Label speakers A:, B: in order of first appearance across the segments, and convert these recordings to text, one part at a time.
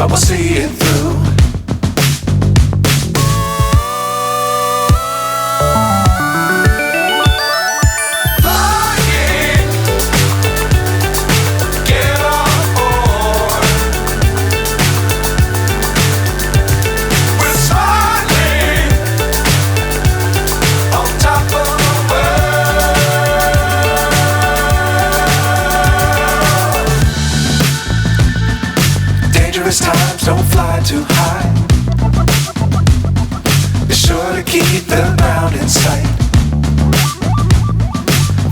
A: but we'll see it through. Times don't fly too high. Be sure to keep the ground in sight.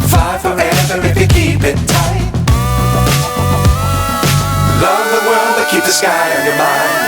A: Fly forever if you keep it tight. Love the world but keep the sky on your mind.